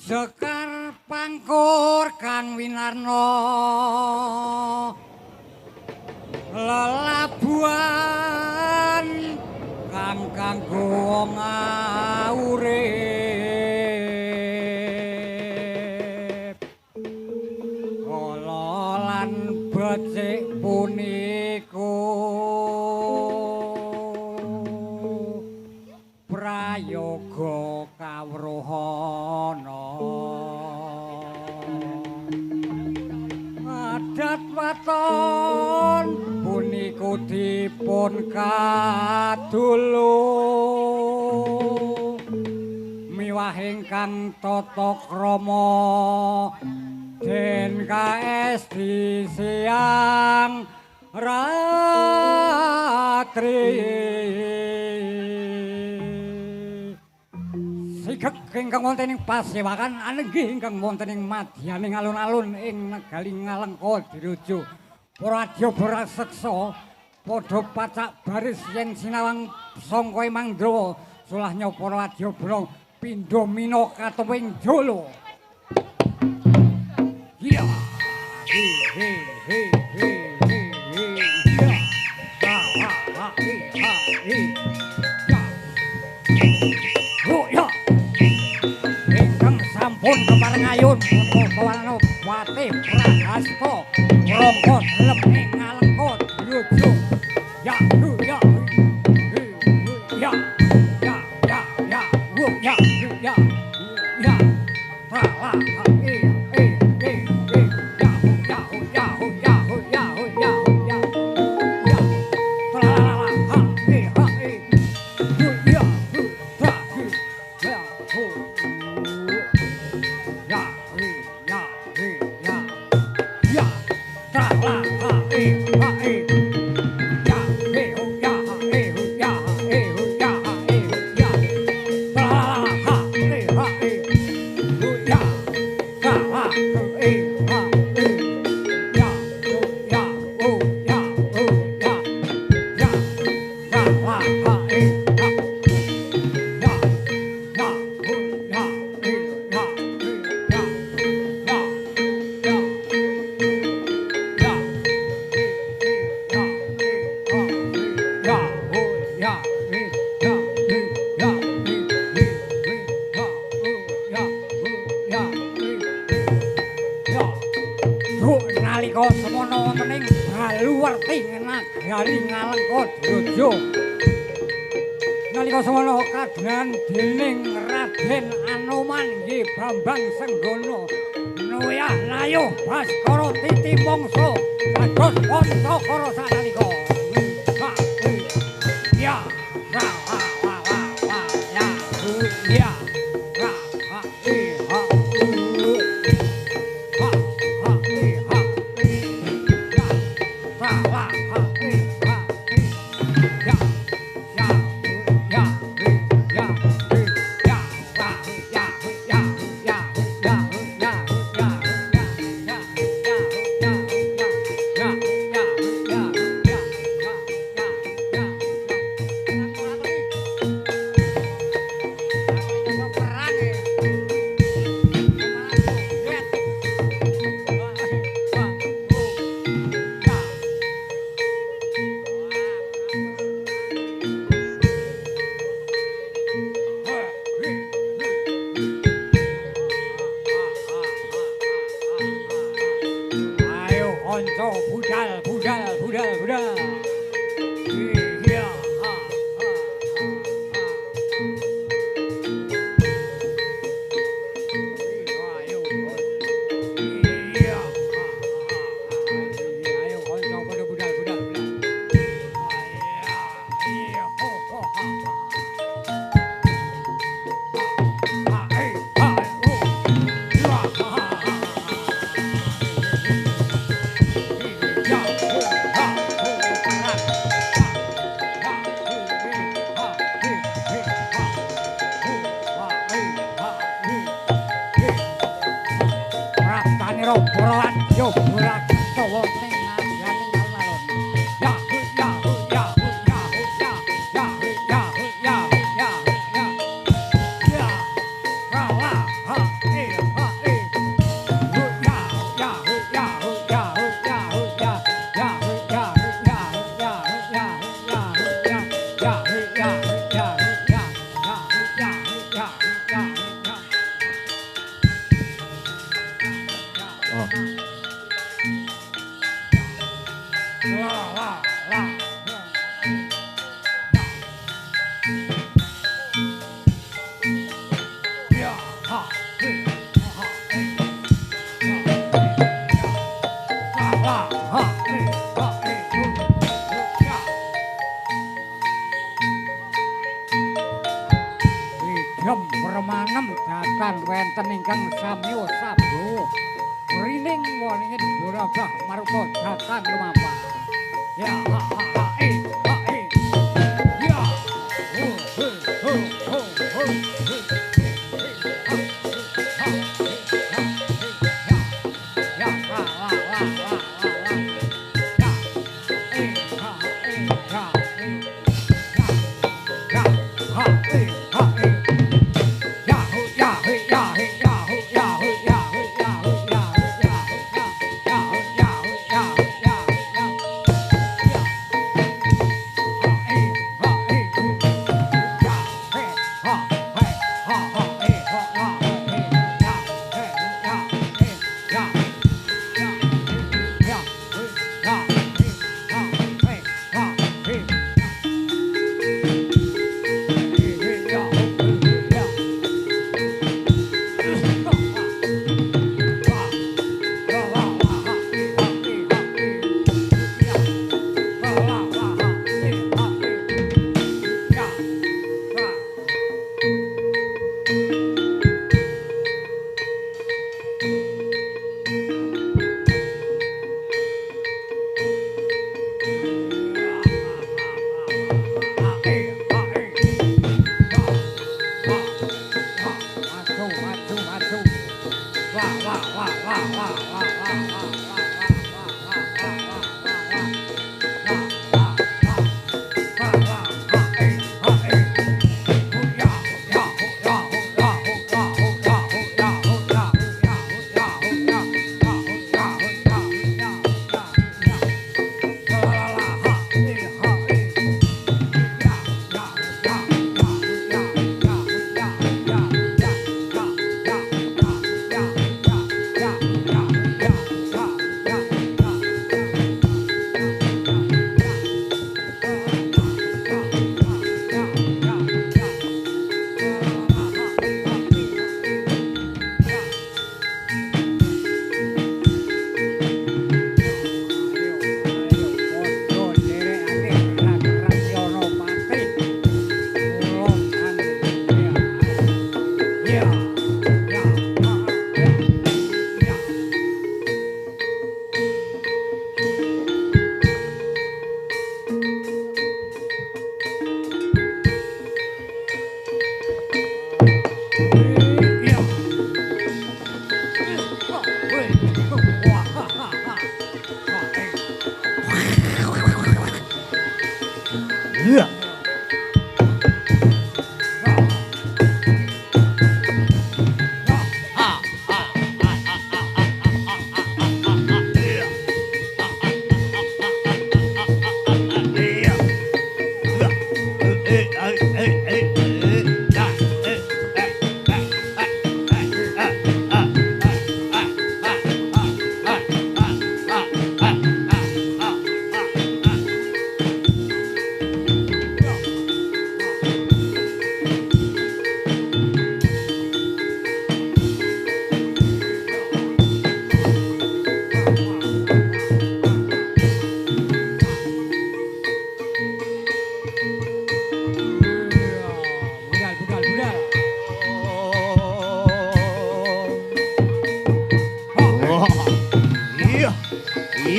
Sekar pangkur Kang Winarno lelabuhan kang kanggo wong urip kala lan becik puniku prayoga kawruhana adat waton puniku dipun kadulu miwah ingkang tata krama den kaesti siang ratri sigek ingkang wonten ing pasewakan anenggih ingkang wonten ing madyaning alun-alun ing negaling Ngalengka dirujuk para adyabara seksa padha pacak baris yen sinawang sangka Mangdrawa sulahnya para adyabara pindha mina katuwing jolo ya he he he he he ya ha ha he ha he ya oh ya ingkang sampun keparengayun Bawana Wate Prahasta Rangka dalem ing Ngalengka dirujuk ya ya ya ya ya ya wo ya ya ya ha ha ya ya ya ya ya ya ya tra la la ha ha ya tra ya ho ya ya ya ya tra la ha ha ya ho ya ho ya ho ya ya tra la la ha ha ya tra la ha nalika semana wonten ing Baluwerti nagari Ngalengka dirujuk nalika semana kagungan dening Raden Anoman nggih Bambang Senggana Noyah Layuh Baskara Titi Mangsa dados Pancakara sanalika ya ra wa ya ya ra ha budal. Iya. Ayo. Iya. Ayo konco pada budal. Iya. Permanem datang wenten ingkang samyo sabu rining woningin burabah maruta datang lumampah ya ha ha ha ya ho ho ho ho ho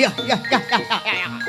ya ha ha ha ha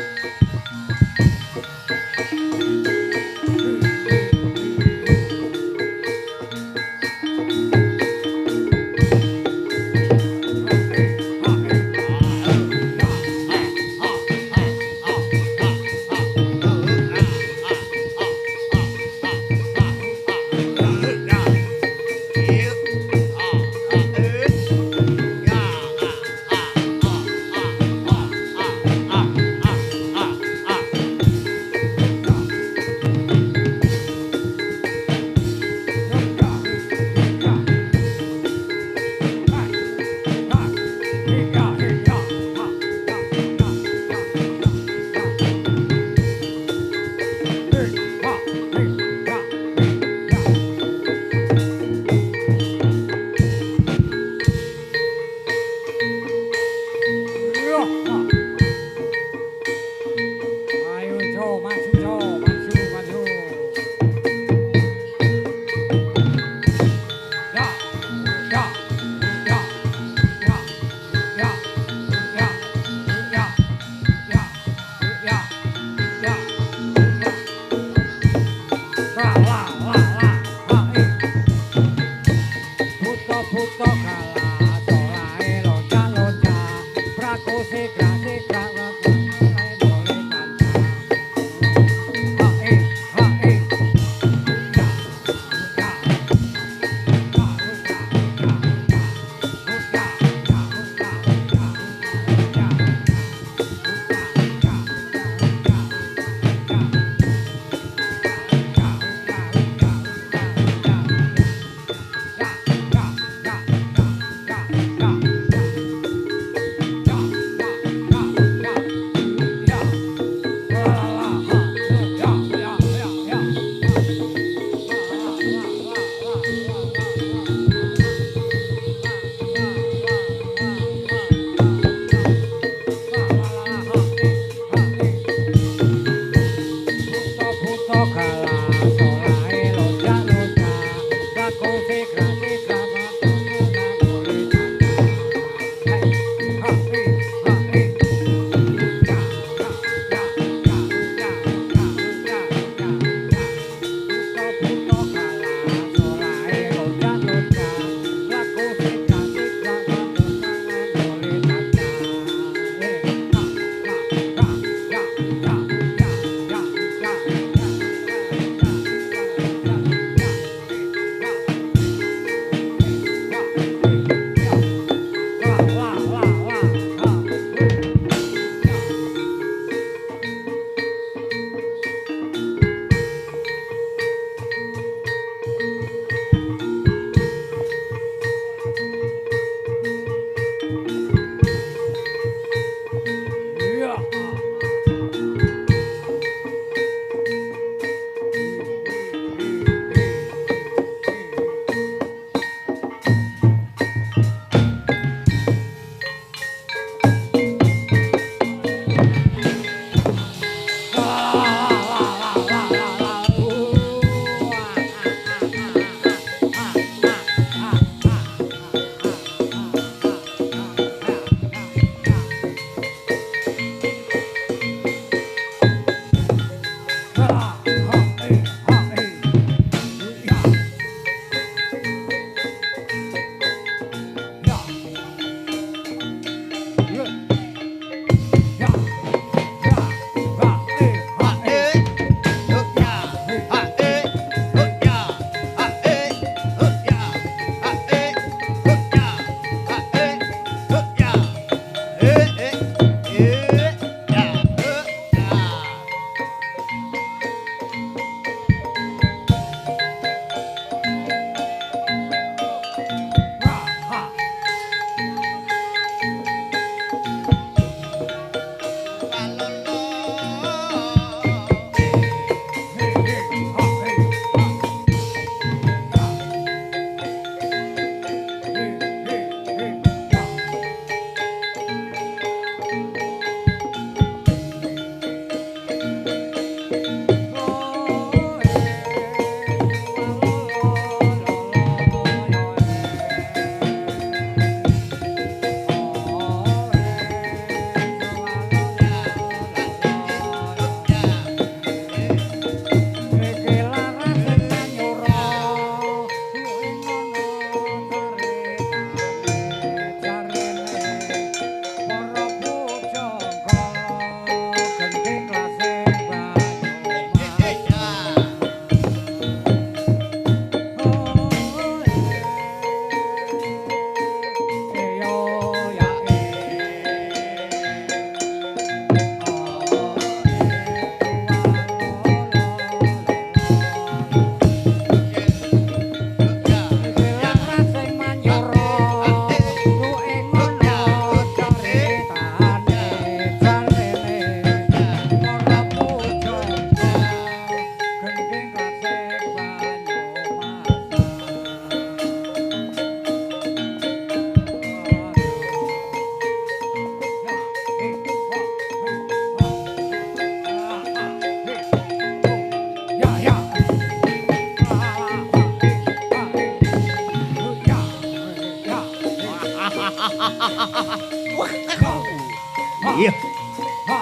Iya.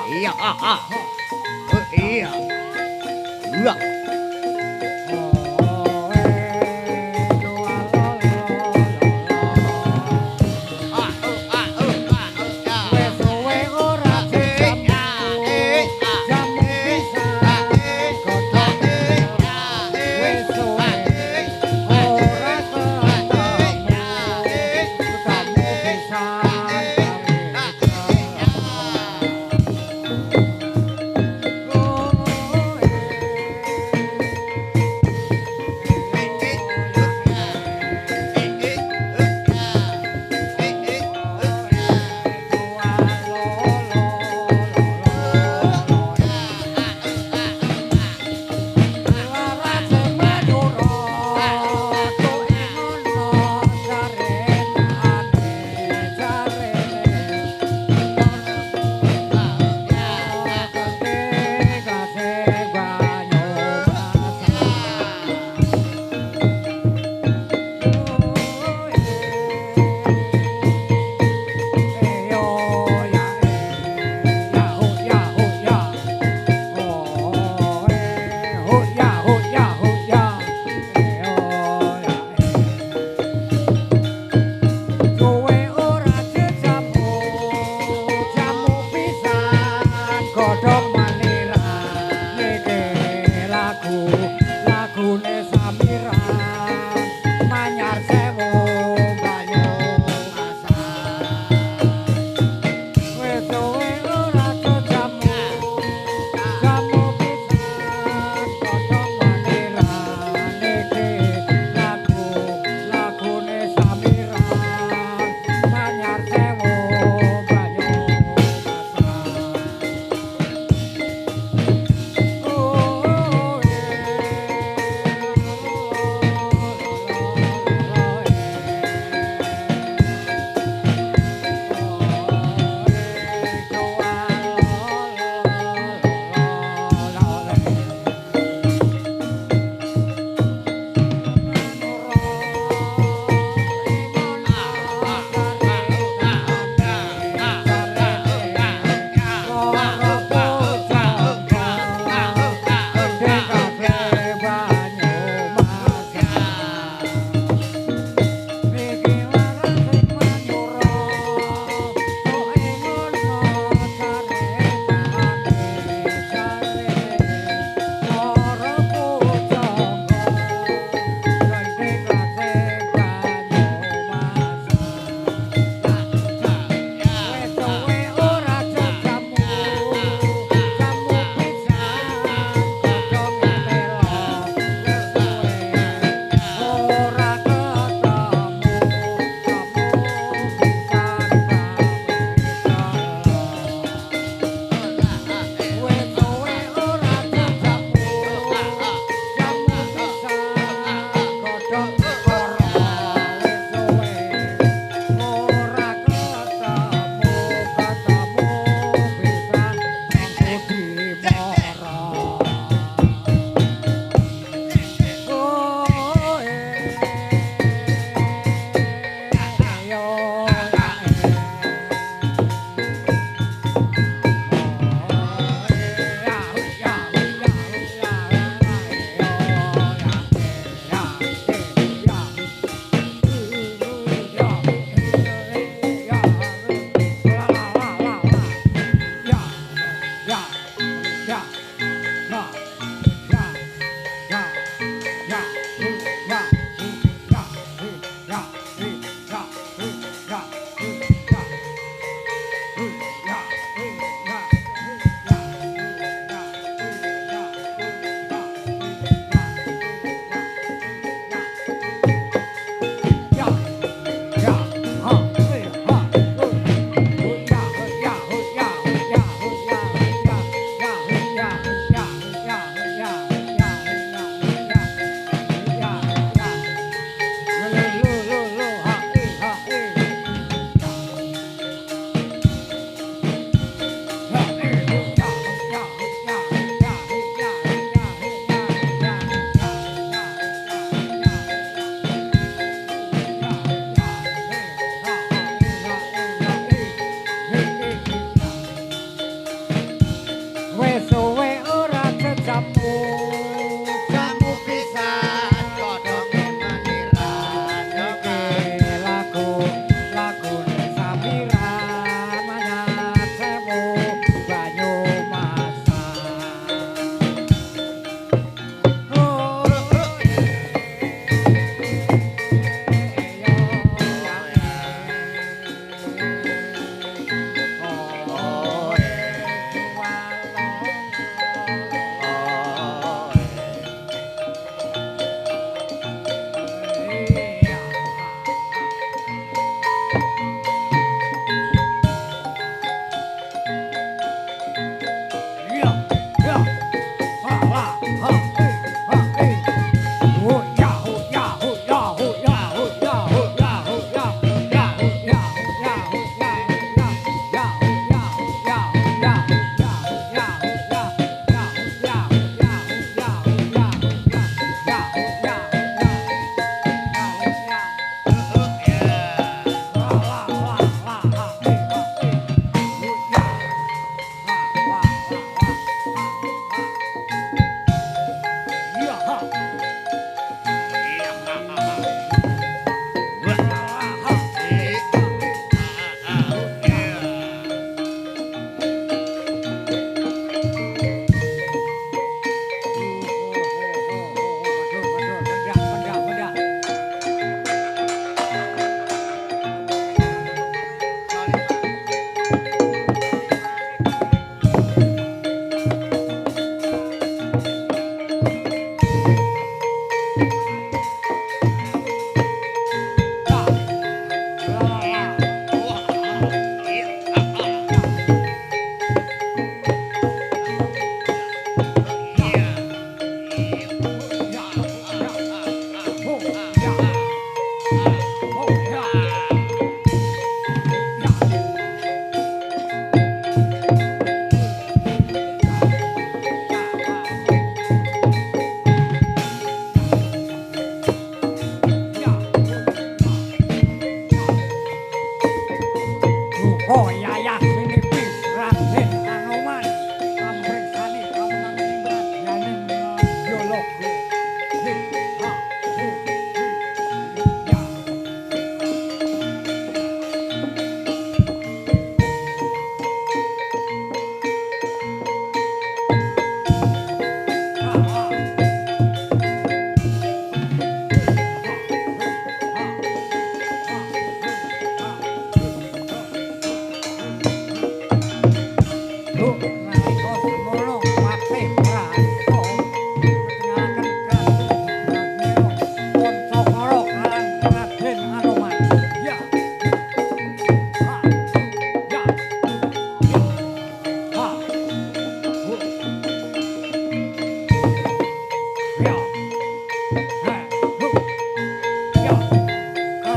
Iya. Iya. Iya.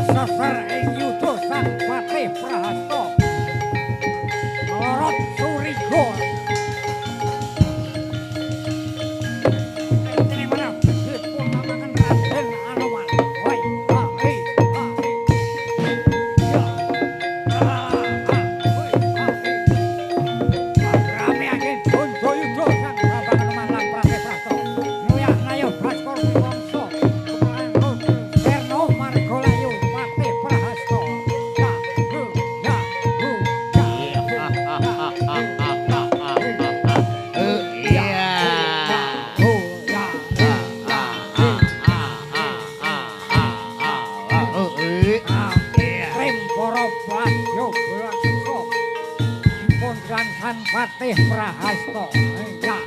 Kesasar ing yuda sang Patih Prahasta Lorot Suriga ini mana dipun namakan Raden Anoman hoi ha hei ha hei ya ha ha hoi ha hei rame agen bondo yuda sang Babang Anoman lan Patih Prahasta Nuyah nayo Baskor Wangsa Kepulauan Serno Margolayu Patih Prahasta ya hu ya hu ya Rem para badya Balaseksa dipun gansan Patih Prahasta ya